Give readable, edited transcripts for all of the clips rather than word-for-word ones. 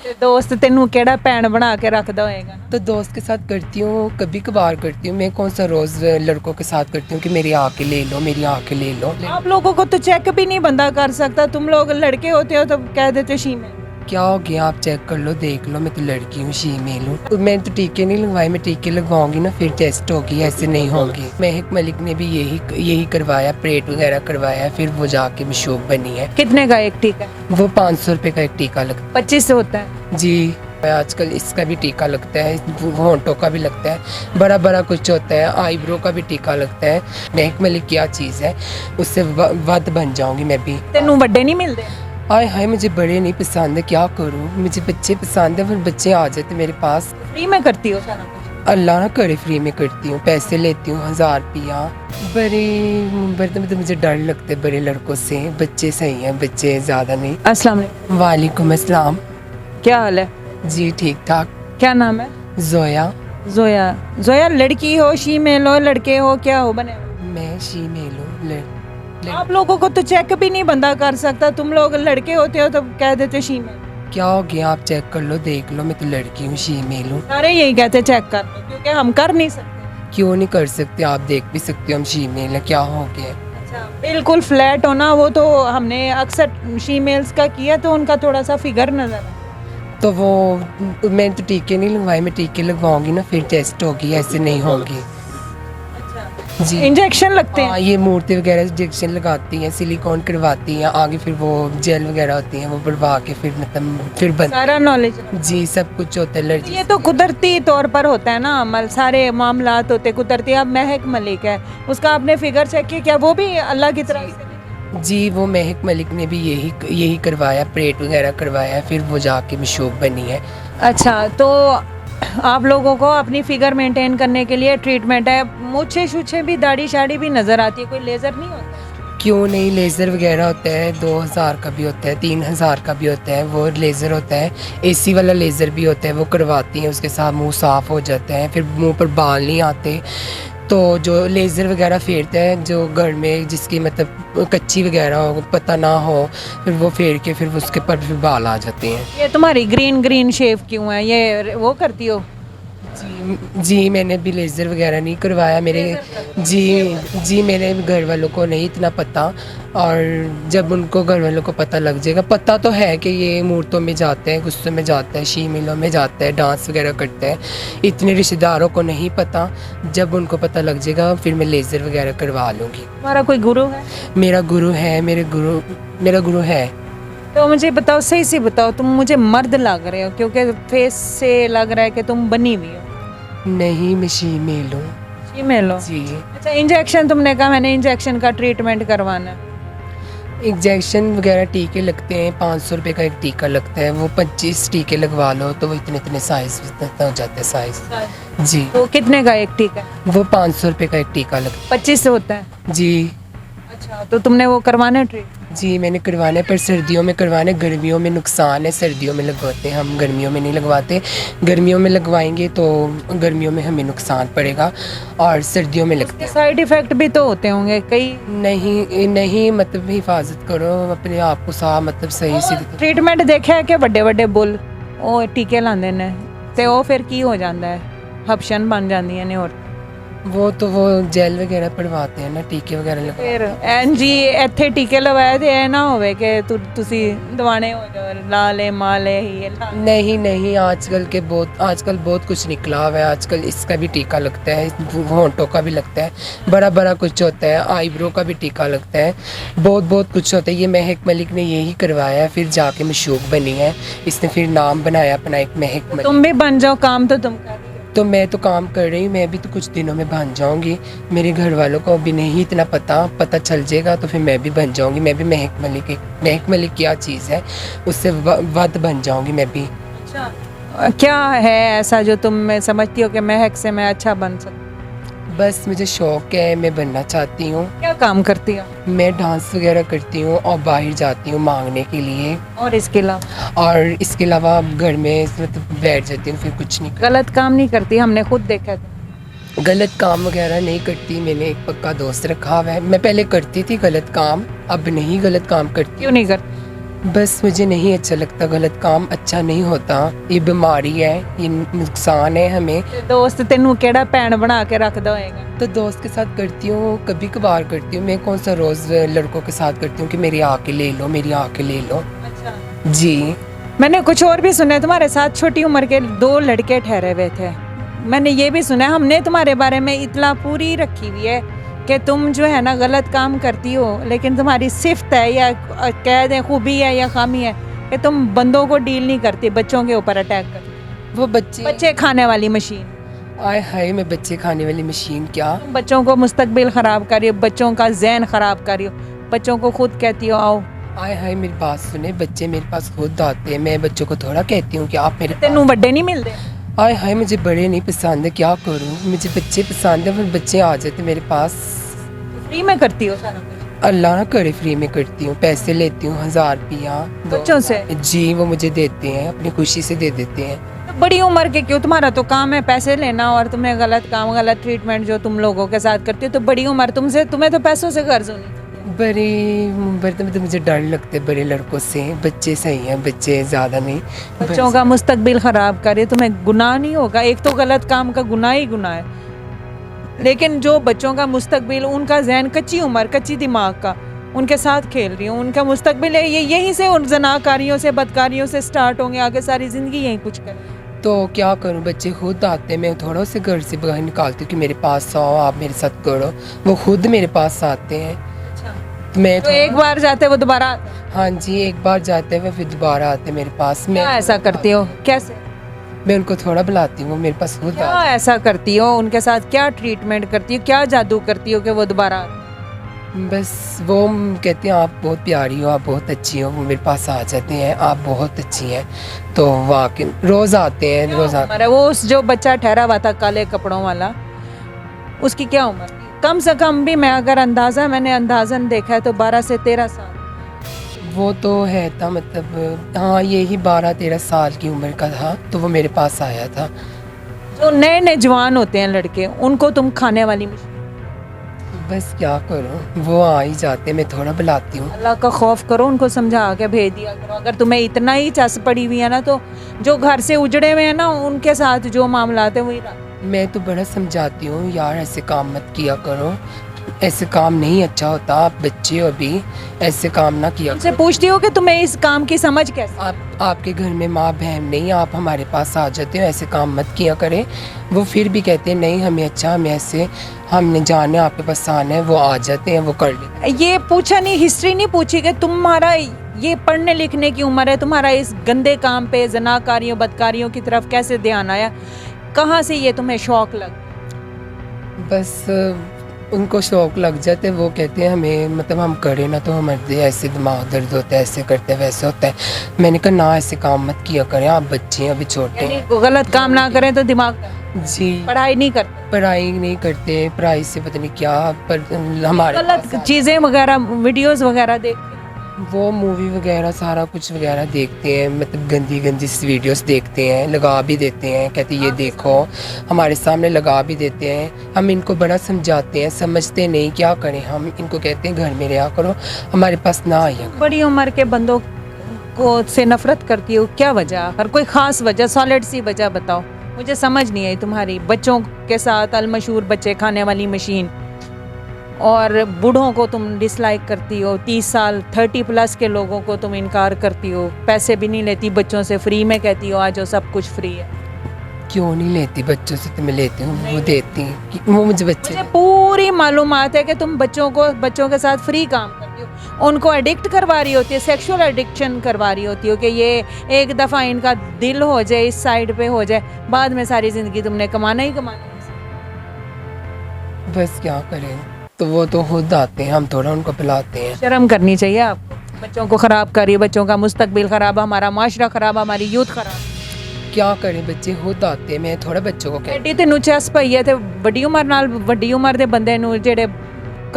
ਤੇ ਦੋਸਤ ਤੈਨੂੰ ਕਿਹੜਾ ਭੈਣ ਬਣਾ ਕੇ ਰੱਖਦਾ ਹੋਏਗਾ ਨਾ। तो दोस्त के साथ करती हूँ, कभी कभार करती हूँ। मैं कौन सा रोज़ लड़कों के साथ करती हूँ कि मेरी आँखें ले लो, मेरी आँखें ले लो। आप लोगों को तो चेक भी नहीं बंदा कर सकता, तुम लोग लड़के होते हो तो कह देते शी में। क्या हो गया, आप चेक कर लो, देख लो, मैं तो लड़की हूँ, शीमेल हूँ। तो मैंने तो टीके नहीं लगवाए, मैं टीके लगवाऊंगी ना फिर टेस्ट होगी, ऐसे नहीं होंगी। महक मलिक ने भी यही करवाया, परेड वगैरह करवाया, फिर वो जाके मशहूर बनी है। कितने का एक टीका? वो 500 रुपये का एक टीका लगता 25 से होता है। है जी। आजकल इसका भी टीका लगता है, होंठों का भी लगता है, बड़ा बड़ा कुछ होता है, आईब्रो का भी टीका लगता है। महक मलिक क्या चीज़ है, उससे वध बन जाऊंगी मैं भी। तेनू बड़े नहीं मिलते? आय हाय, मुझे बड़े नहीं पसंद है, क्या करूँ, मुझे बच्चे पसंद है, फिर बच्चे आ जाते मेरे पास। फ्री में करती हो सारा कुछ? अल्लाह ना करे फ्री में करती हूँ, पैसे लेती हूँ 1000 रुपया। बड़े मतलब मुझे डर लगता है बड़े लड़कों से। बच्चे सही हैं, बच्चे ज़्यादा नहीं। अस्सलाम वालेकुम। वालेकुम अस्सलाम। क्या हाल है? जी ठीक ठाक। क्या नाम है? जोया। जोया। जोया लड़की हो, शीमेल हो, लड़के हो, क्या हो बने हो? मैं शीमेल हूँ। आप लोगों को तो चेक भी नहीं बंदा कर सकता, तुम लोग लड़के होते हो तो कह देते शीमेल। क्या हो गया, आप चेक कर लो, देख लो, मैं तो लड़की हूँ, शीमेल हूँ। सारे यही कहते चेक कर लो, क्योंकि हम कर नहीं सकते। क्यों नहीं कर सकते, आप देख भी सकते हो हम शीमेल हैं, क्या हो गया। अच्छा, बिल्कुल फ्लैट होना, वो तो हमने अक्सर शीमेल्स का किया तो उनका थोड़ा सा फिगर नजर आता है। तो वो मैंने तो टीके नहीं लगवाए, मैं टीके लगवाऊंगी ना फिर टेस्ट होगी, ऐसे नहीं होंगी। जी। इंजेक्शन लगते हैं? हाँ, ये मूर्ति वगैरह इंजेक्शन लगाती हैं, सिलिकॉन करवाती हैं, आगे फिर वो जेल वगैरह होती हैं, वो बढ़वा के फिर मतलब फिर बन। सारा नॉलेज? जी, सब कुछ होता है एलर्जी। ये तो कुदरती तौर पर होता है ना अमल, सारे मामलात होते कुदरती। अब महक मलिक है, उसका आपने फिगर चेक किया, क्या वो भी अल्लाह की तरफ से? जी, वो महक मलिक ने भी यही करवाया, परेड वगैरह करवाया, फिर वो जाके मशहूर बनी है। अच्छा, तो आप लोगों को अपनी फिगर मेंटेन करने के लिए ट्रीटमेंट है। मूछे शूछे भी, दाढ़ी शाड़ी भी नजर आती है, कोई लेजर नहीं होता? क्यों नहीं, लेज़र वगैरह होता है, 2000 का भी होता है, 3000 का भी होता है, वो लेज़र होता है। एसी वाला लेज़र भी होता है, वो करवाती हैं, उसके साथ मुंह साफ़ हो जाता है, फिर मुंह पर बाल नहीं आते। तो जो लेज़र वगैरह फेरता है, जो घर में जिसकी मतलब कच्ची वगैरह हो, पता ना हो, फिर वो फेर के फिर उसके पर फिर बाल आ जाते हैं। ये तुम्हारी ग्रीन ग्रीन शेव क्यों है, ये वो करती हो? जी, मैंने भी लेज़र वगैरह नहीं करवाया, मेरे जी मेरे घर वालों को नहीं इतना पता, और जब उनको घर वालों को पता लग जाएगा, पता तो है कि ये मूर्तों में जाते हैं, गुस्सों में जाता है, शीमेलों में जाता है, डांस वगैरह करता है। इतने रिश्तेदारों को नहीं पता, जब उनको पता लग जाएगा फिर मैं लेज़र वगैरह करवा लूँगी। तुम्हारा कोई गुरु है? मेरा गुरु है, मेरा गुरु है। तो मुझे बताओ, सही से बताओ, तुम मुझे मर्द लग रहे हो क्योंकि फेस से लग रहा है कि तुम बनी हुई हो। नहीं, मैं शीमेल हूँ। फीमेल हो? जी। अच्छा, इंजेक्शन तुमने कहा, मैंने इंजेक्शन का ट्रीटमेंट करवाना है। इंजेक्शन वगैरह टीके लगते हैं, 500 रुपये का एक टीका लगता है, वो 25 टीके लगवा लो तो वो इतने साइज़ इतना हो जाता है साइज़। जी। तो कितने का एक टीका? वो 500 रुपये का एक टीका लगता 25 से होता है? है। जी। अच्छा, तो तुमने वो करवाना है ट्रीट? जी, मैंने करवाना है, पर सर्दियों में करवाना है, गर्मियों में नुकसान है, सर्दियों में लगवाते हैं हम, गर्मियों में नहीं लगवाते। गर्मियों में लगवाएंगे तो गर्मियों में हमें नुकसान पड़ेगा, और सर्दियों में लगते हैं। साइड इफेक्ट भी तो होते होंगे कई? नहीं मतलब हिफाजत करो अपने आप को, साफ मतलब सही से। ट्रीटमेंट देखा है कि बड़े बड़े बुल ਉਹ ਟੀਕੇ ਲਾਉਂਦੇ ਨੇ ਤੇ ਉਹ ਫਿਰ ਕੀ ਹੋ ਜਾਂਦਾ ਹੈ, ਹਪਸ਼ਨ ਬਣ ਜਾਂਦੀਆਂ ਨੇ। ਹੋਰ वो जेल वगैरह पड़वाते हैं ना, टीके वगैरह लगा। ਫਿਰ ਐਨ ਜੀ ਇੱਥੇ ਟੀਕੇ ਲਵਾਏ ਤੇ ਇਹ ਨਾ ਹੋਵੇ ਕਿ ਤੁਸੀਂ ਦੀਵਾਨੇ ਹੋ ਜਾਓ, ਲਾਲੇ ਮਾਲੇ ਹੀ नहीं, आजकल बहुत कुछ निकला हुआ है। आजकल इसका भी टीका लगता है, होंठों का भी लगता है, बड़ा कुछ होता है, आईब्रो का भी टीका लगता है, बहुत कुछ होता है। ये महक मलिक ने यही करवाया है, फिर जाके मशहूर बनी है, इसने फिर नाम बनाया अपना एक महक मलिक। तुम भी बन जाओ, काम तो तुम कर। तो मैं तो काम कर रही हूँ, मैं भी तो कुछ दिनों में बन जाऊँगी। मेरे घर वालों को अभी नहीं इतना पता चल जाएगा तो फिर मैं भी बन जाऊँगी। मैं भी महक मलिक क्या चीज़ है, उससे वध बन जाऊँगी मैं भी। अच्छा, क्या है ऐसा जो तुम में समझती हो कि महक से मैं अच्छा बन सकती? बस मुझे शौक़ है, मैं बनना चाहती हूँ। क्या काम करती हो? मैं डांस वगैरह करती हूँ और बाहर जाती हूँ मांगने के लिए, और इसके अलावा? और इसके अलावा घर में मतलब बैठ जाती हूँ, फिर कुछ नहीं गलत काम नहीं करती, हमने खुद देखा था। गलत काम वगैरह नहीं करती। मैंने एक पक्का दोस्त रखा हुआ है। मैं पहले करती थी गलत काम, अब नहीं गलत काम करती। क्यों नहीं करती? बस मुझे नहीं अच्छा लगता, गलत काम अच्छा नहीं होता। ये बीमारी है, ये नुकसान है हमें। ਤੇ ਦੋਸਤ ਤੈਨੂੰ ਕਿਹੜਾ ਭੈਣ ਬਣਾ ਕੇ ਰੱਖਦਾ ਹੋਏਗਾ? तो दोस्त के साथ करती हूँ, कभी कभार करती हूँ। मैं कौन सा रोज़ लड़कों के साथ करती हूँ कि मेरी आके ले लो, मेरी आके ले लो। अच्छा, जी। मैंने कुछ और भी सुना है, तुम्हारे साथ छोटी उम्र के 2 लड़के ठहरे हुए थे। मैंने ये भी सुना है, हमने तुम्हारे बारे में इतला पूरी रखी हुई है कि तुम जो है ना गलत काम करती हो, लेकिन तुम्हारी सिफ्त है या कह दें खूबी है या खामी है कि तुम बंदों को डील नहीं करती, बच्चों के ऊपर अटैक करती। वो बच्चे बच्चे खाने वाली मशीन, आए हाय, मैं बच्चे खाने वाली मशीन क्या? तुम बच्चों को मुस्तकबिल ख़राब कर रही हो, बच्चों का जहन ख़राब कर रही हो, बच्चों को खुद कहती हो आओ। आए हाय, मेरी बात सुने, बच्चे मेरे पास खुद आते हैं। मैं बच्चों को थोड़ा कहती हूँ कि आप मेरे तेनू बड्डे नहीं मिलते? आए हाय, मुझे बड़े नहीं पसंद है, क्या करूँ? मुझे बच्चे पसंद है, पर बच्चे आ जाते मेरे पास। फ्री में करती हो सारा कुछ? अल्लाह ना करे, फ्री में करती हूँ। पैसे लेती हूँ 1000 रुपया बच्चों से? जी, वो मुझे देते हैं, अपनी खुशी से दे देते हैं। तो बड़ी उम्र के क्यों? तुम्हारा तो काम है पैसे लेना, और तुम्हें गलत काम गलत ट्रीटमेंट जो तुम लोगों के साथ करती हो, तो बड़ी उम्र तुमसे, तुम्हें तो पैसों से कर्ज होनी चाहिए। बड़ी उम्र में तो मुझे डर लगता है बड़े लड़कों से। बच्चे सही हैं, बच्चे ज़्यादा नहीं। बच्चों का मुस्तकबिल खराब करे, तुम्हें गुनाह नहीं होगा? एक तो गलत काम का गुनाह ही गुनाह है, लेकिन जो बच्चों का मुस्तकबिल, उनका जहन कच्ची उम्र कच्ची दिमाग का, उनके साथ खेल रही हूँ, उनका मुस्तकबिल है ये, यहीं से उन जनाकारियों से बदकारियों से स्टार्ट होंगे, आगे सारी ज़िंदगी यहीं कुछ करें। तो क्या करूं, बच्चे खुद आते हैं। मैं थोड़ा से घर से बाहर निकालती हूँ कि मेरे पास आओ, आप मेरे साथ करो। वो खुद मेरे पास आते हैं। तो मैं तो एक बार जाते वो दोबारा आते हैं? हाँ जी, एक बार जाते हैं, फिर दोबारा आते हैं मेरे पास। मैं क्या ऐसा करती हो? कैसे? मैं उनको थोड़ा बुलाती हूँ, वो मेरे पास खुद क्या आते ऐसा करती हो? उनके साथ क्या ट्रीटमेंट करती हो? क्या जादू करती हो कि वो दोबारा आते हैं? हैं। बस वो कहते हैं आप बहुत प्यारी हो, आप बहुत अच्छी हो। वो मेरे पास आ जाते हैं, आप बहुत अच्छी हैं। तो वाकई रोज़ आते हैं, रोज़ आते उम्र है वो उस जो बच्चा ठहरा हुआ था काले कपड़ों वाला, उसकी क्या उम्र थी? कम से कम भी मैं अगर मैंने अंदाजन देखा है तो 12 से 13 साल। वो तो है था, मतलब हाँ, यही 12-13 साल की उम्र का था। तो वो मेरे पास आया था। जो नए नए जवान होते हैं लड़के, उनको तुम खाने वाली मशीन। बस क्या करूं, वो आ ही जाते, मैं थोड़ा बुलाती हूँ। अल्लाह का खौफ करो, उनको समझा के भेज दिया करो। अगर तुम्हें इतना ही चस पड़ी हुई है ना, तो जो घर से उजड़े हुए हैं ना, उनके साथ जो मामलात है वही रख। मैं तो बड़ा समझाती हूँ, यार ऐसे काम मत किया करो, ऐसे काम नहीं अच्छा होता। आप बच्चे हो अभी, ऐसे काम ना किया उनसे करो। पूछती हो कि तुम्हें इस काम की समझ कैसे? आपके घर में माँ बहन नहीं, आप हमारे पास आ जाते हो, ऐसे काम मत किया करें। वो फिर भी कहते हैं नहीं, हमें अच्छा, हमें ऐसे, हमने जाना आपके पास आना है। वो आ जाते हैं, वो कर लेते हैं। ये पूछा नहीं, हिस्ट्री नहीं पूछी कि तुम्हारा ये पढ़ने लिखने की उम्र है, तुम्हारा इस गंदे काम पे, जनाकारियों बदकारियों की तरफ कैसे ध्यान आया? कहाँ से ये तुम्हें शौक लग? बस उनको शौक लग जाते, वो कहते हैं हमें, मतलब हम करें ना तो हमारे ऐसे दिमाग दर्द होता है, ऐसे करते हैं, वैसे होता है। मैंने कहा ना, ऐसे काम मत किया करें, आप बच्चे हैं, अभी छोटे हैं। यानी गलत काम ना करें तो दिमाग, जी, पढ़ाई नहीं करते, पढ़ाई नहीं करते, पढ़ाई से पता नहीं क्या, पर हमारे गलत चीज़ें वगैरह, वीडियोस वगैरह देखते हैं। वो मूवी वगैरह सारा कुछ वगैरह देखते हैं, मतलब गंदी गंदी वीडियोस देखते हैं, लगा भी देते हैं, कहते ये देखो, हमारे सामने लगा भी देते हैं। हम इनको बड़ा समझाते हैं, समझते नहीं, क्या करें हम। इनको कहते हैं घर में रहा करो, हमारे पास ना आइए करो। बड़ी उम्र के बंदों को से नफरत करती हो, क्या वजह? हर कोई ख़ास वजह, सॉलिड सी वजह बताओ, मुझे समझ नहीं आई तुम्हारी। बच्चों के साथ अलमशहूर बच्चे खाने वाली मशीन, और बूढ़ों को तुम डिसलाइक करती हो, 30 साल 30+ के लोगों को तुम इनकार करती हो, पैसे भी नहीं लेती बच्चों से, फ्री में कहती हो आज सब कुछ फ्री है। क्यों नहीं लेती बच्चों से? तो मैं लेती हूँ, वो देती हैं, वो मुझे बच्चे। मुझे पूरी मालूमात है कि तुम बच्चों के साथ फ्री काम करती हो, उनको एडिक्ट करवा रही होती है, सेक्सुअल एडिक्शन करवा रही होती हो कि ये एक दफ़ा इनका दिल हो जाए, इस साइड पे हो जाए, बाद में सारी ज़िंदगी तुमने कमाना ही कमाना है। बस क्या करें, तो वो तो खुद आते हैं, हम थोड़ा उनको पिलाते हैं। शर्म करनी चाहिए आपको। बच्चों को ख़राब करिए, बच्चों का मुस्तकबिल ख़राब, हमारा माशरा ख़राब, हमारी यूथ ख़राब। क्या करें, बच्चे खुद आते हैं, मैं थोड़ा बच्चों को बेटी तेनू चस पई है, ते ਵੱਡੀ ਉਮਰ ਨਾਲ ਵੱਡੀ ਉਮਰ ਦੇ ਬੰਦੇ ਨੂੰ ਜਿਹੜੇ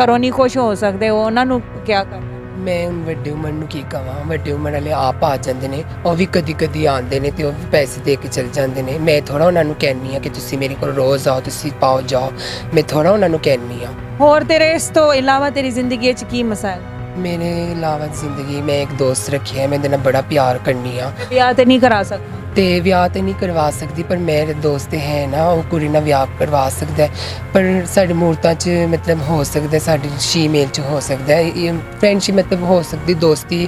ਘਰੋਂ ਨਹੀਂ ਖੁਸ਼ ਹੋ ਸਕਦੇ, ਉਹਨਾਂ ਨੂੰ क्या करना? ਮੈਂ ਹੁਣ ਵੱਡੀ ਉਮਰ ਨੂੰ ਕੀ ਕਹਾਂ, ਵੱਡੀ ਉਮਰ ਵਾਲੇ ਆਪ ਆ ਜਾਂਦੇ ਨੇ, ਉਹ ਵੀ ਕਦੀ ਕਦੀ ਆਉਂਦੇ ਨੇ ਤੇ ਉਹ ਵੀ ਪੈਸੇ ਦੇ ਕੇ ਚਲ ਜਾਂਦੇ ਨੇ। ਮੈਂ ਥੋੜਾ ਉਹਨਾਂ ਨੂੰ ਕਹਿੰਨੀ ਆ ਕਿ ਤੁਸੀਂ ਮੇਰੇ ਕੋਲ ਰੋਜ਼ ਆਓ, ਤੁਸੀਂ ਪਾਓ ਜਾਓ, ਮੈਂ ਥੋੜਾ ਉਹਨਾਂ ਨੂੰ ਕਹਿੰਨੀ ਆ। ਹੋਰ ਤੇਰੇ ਇਸ ਤੋਂ ਇਲਾਵਾ ਤੇਰੀ ਜ਼ਿੰਦਗੀ 'ਚ ਕੀ ਮਸਾਇਲ? मेरे अलावा ज़िंदगी में एक दोस्त रखी है, मैं इन्हें बड़ा प्यार करनी आ ब्याह ते नहीं करा सकता ते ਵਿਆਹ ਤੇ ਨਹੀਂ ਕਰਵਾ ਸਕਦੀ, ਪਰ ਮੇਰੇ ਦੋਸਤ ਹੈ ਨਾ, ਉਹ ਕੁੜੀ ਨਾਲ ਵਿਆਹ ਕਰਵਾ ਸਕਦਾ ਹੈ। ਪਰ ਸਾਡੇ ਮੂਰਤਾਂ 'ਚ ਮਤਲਬ ਹੋ ਸਕਦਾ, ਸਾਡੀ ਸ਼ੀਮੇਲ 'ਚ ਹੋ ਸਕਦਾ ਹੈ, ਇਹ फ्रेंडशिप मतलब हो सकती, दोस्ती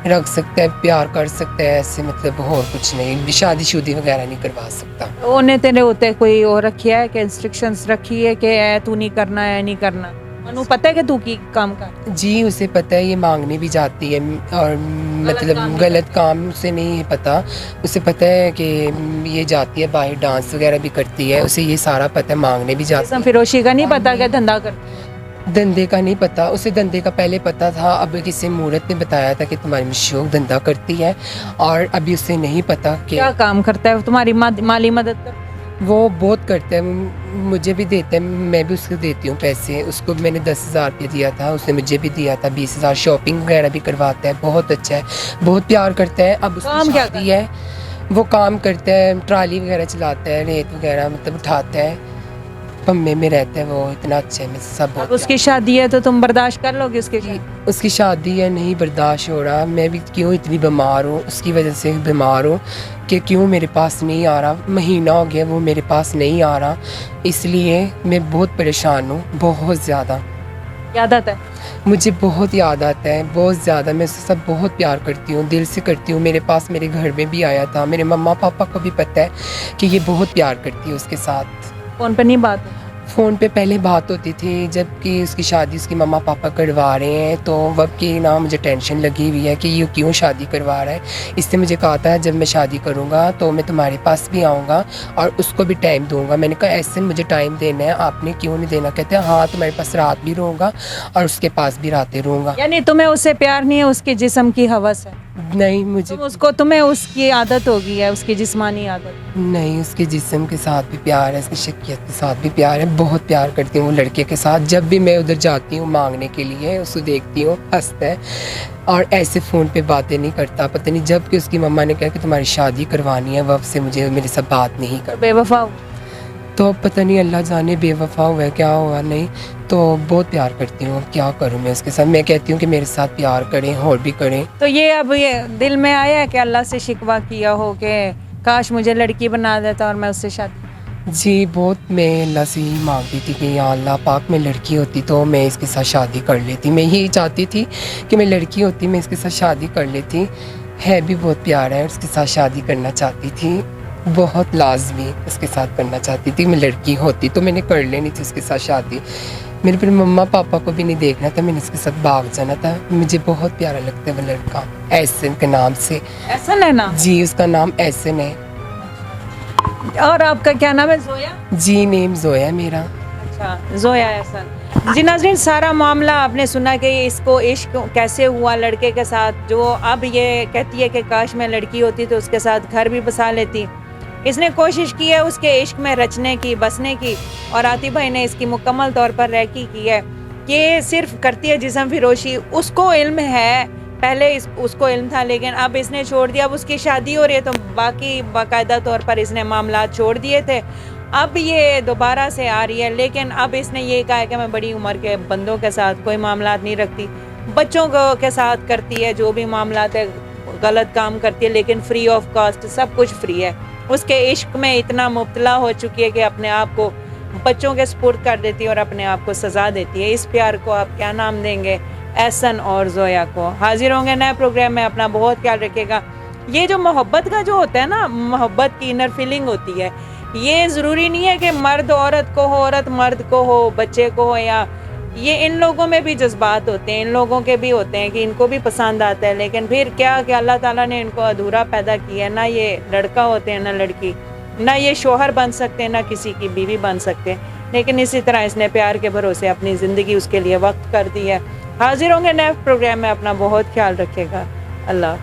रख सकता है, प्यार कर सकता है, ऐसे मतलब और कुछ नहीं, शादी शुदी वगैरह नहीं करवा सकता। ਉਹਨੇ ਤੇਰੇ ਉੱਤੇ ਕੋਈ ਉਹ ਰੱਖਿਆ ਹੈ ਕਿ ਇੰਸਟਰਕਸ਼ਨਸ ਰੱਖੀ है कि ऐ तू नहीं करना है नहीं करना ਉਹਨੂੰ ਪਤਾ है कि तू की काम कर जी उसे पता है, ये मांगने भी जाती है और मतलब गलत काम उसे नहीं है पता, उसे पता है कि ये जाती है बाहर, डांस वगैरह भी करती है, उसे ये सारा पता है, मांगने भी जाती जिस्म फिरोशी का नहीं पता कि धंधा कर है। धंधे का नहीं पता उसे, धंधे का पहले पता था, अब किसी मूर्त ने बताया था कि तुम्हारी मशूक धंधा करती है, और अभी उसे नहीं पता कि क्या काम करता है तुम्हारी माली मदद कर वो बहुत करता है, मुझे भी देता है, मैं भी उसको देती हूँ पैसे। उसको मैंने 10,000 रुपये दिया था, उसने मुझे भी दिया था 20,000, शॉपिंग वगैरह भी करवाता है, बहुत अच्छा है, बहुत प्यार करता है। अब काम उसकी क्या शादी है, वो काम करता है, ट्राली वगैरह चलाता है, रेत वगैरह मतलब उठाता है, पम्मे में रहता है, वो इतना अच्छा है, मैं सब बहुत उसकी शादी है तो तुम बर्दाश्त कर लोगे उसकी शादी? उसकी शादी है, नहीं बर्दाश्त हो रहा, मैं भी क्यों इतनी बीमार हूँ, उसकी वजह से बीमार हूँ कि क्यों मेरे पास नहीं आ रहा, महीना हो गया वो मेरे पास नहीं आ रहा, इसलिए मैं बहुत परेशान हूँ, बहुत ज़्यादा याद आता है मुझे, बहुत याद आता है, बहुत ज़्यादा। मैं उससे सब बहुत प्यार करती हूँ, दिल से करती हूँ, मेरे पास मेरे घर में भी आया था, मेरे मम्मा पापा को भी पता है कि ये बहुत प्यार करती है उसके साथ। फोन पे नहीं बात है? फ़ोन पे पहले बात होती थी, जबकि उसकी शादी उसकी मम्मा पापा करवा रहे हैं, तो वक्त की ना मुझे टेंशन लगी हुई है कि ये क्यों शादी करवा रहा है। इसने मुझे कहा था जब मैं शादी करूँगा तो मैं तुम्हारे पास भी आऊँगा और उसको भी टाइम दूँगा। मैंने कहा ऐसे मुझे टाइम देना है, आपने क्यों नहीं देना? कहते हैं हाँ तुम्हारे पास रात भी रहूँगा और उसके पास भी रातें रहूँगा। यानी तुम्हें उससे प्यार नहीं है, उसके जिस्म की हवस है? नहीं मुझे तुम्हें उसकी आदत होगी है, उसकी जिस्मानी आदत? नहीं, उसके जिस्म के साथ भी प्यार है, उसकी शख्सियत के साथ भी प्यार है, बहुत प्यार करती हूँ वो लड़के के साथ। जब भी मैं उधर जाती हूँ मांगने के लिए, उसको देखती हूँ, हंसता है और ऐसे फ़ोन पे बातें नहीं करता। पता नहीं जब कि उसकी मम्मा ने कहा कि तुम्हारी शादी करवानी है, वब से मुझे मेरे साथ बात नहीं कर, बेवफा हो? तो पता नहीं अल्लाह जाने बेवफा हुआ है क्या हुआ नहीं, तो बहुत प्यार करती हूँ, क्या करूँ मैं उसके साथ। मैं कहती हूँ कि मेरे साथ प्यार करें और भी करें। तो ये अब ये दिल में आया है कि अल्लाह से शिकवा किया हो कि काश मुझे लड़की बना देता और मैं उससे शादी? जी बहुत मैं अल्लाह से ही मांगती थी कि या अल्लाह पाक में लड़की होती तो मैं इसके साथ शादी कर लेती। मैं यही चाहती थी कि मैं लड़की होती, मैं इसके साथ शादी कर लेती। है भी बहुत प्यार है, उसके साथ शादी करना चाहती थी, बहुत लाजमी उसके साथ करना चाहती थी। मैं लड़की होती तो मैंने कर लेनी थी उसके साथ शादी। मेरे पर मम्मा पापा को भी नहीं देखना था, मैंने इसके साथ भाग जाना था। मुझे बहुत प्यारा लगता है वो लड़का, एहसन के नाम से। एहसन है ना? जी उसका नाम एहसन है। और आपका क्या नाम है? जोया? जी नेम जोया है मेरा। अच्छा जोया एहसन। जी नाज़रीन, सारा मामला आपने सुना कि इसको इश्क कैसे हुआ लड़के के साथ, जो अब ये कहती है कि काश मैं लड़की होती तो उसके साथ घर भी बसा लेती। इसने कोशिश की है उसके इश्क में रचने की, बसने की, और आतिफ भाई ने इसकी मुकम्मल तौर पर रैकी की है कि सिर्फ करती है जिस्म फिरोशी। उसको इल्म है, पहले उसको इल्म था, लेकिन अब इसने छोड़ दिया। अब उसकी शादी हो रही है तो बाकी बाकायदा तौर पर इसने मामला छोड़ दिए थे, अब ये दोबारा से आ रही है। लेकिन अब इसने ये कहा है कि मैं बड़ी उम्र के बंदों के साथ कोई मामला नहीं रखती, बच्चों के साथ करती है जो भी मामला है, गलत काम करती है, लेकिन फ्री ऑफ कॉस्ट, सब कुछ फ्री है। उसके इश्क में इतना मुब्तला हो चुकी है कि अपने आप को बच्चों के सुपुर्द कर देती है और अपने आप को सजा देती है। इस प्यार को आप क्या नाम देंगे? एहसन और जोया को। हाजिर होंगे नए प्रोग्राम में, अपना बहुत ख्याल रखिएगा। ये जो मोहब्बत का जो होता है ना, मोहब्बत की इनर फीलिंग होती है, ये ज़रूरी नहीं है कि मर्द औरत को हो, औरत मर्द को हो, बच्चे को हो, या ये इन लोगों में भी जज्बात होते हैं, इन लोगों के भी होते हैं कि इनको भी पसंद आता है। लेकिन फिर क्या कि अल्लाह ताला ने इनको अधूरा पैदा किया है, ना ये लड़का होते हैं ना लड़की, ना ये शोहर बन सकते हैं ना किसी की बीवी बन सकते हैं। लेकिन इसी तरह इसने प्यार के भरोसे अपनी ज़िंदगी उसके लिए वक्त कर दी है। हाजिर होंगे नए प्रोग्राम में, अपना बहुत ख्याल रखिएगा। अल्लाह।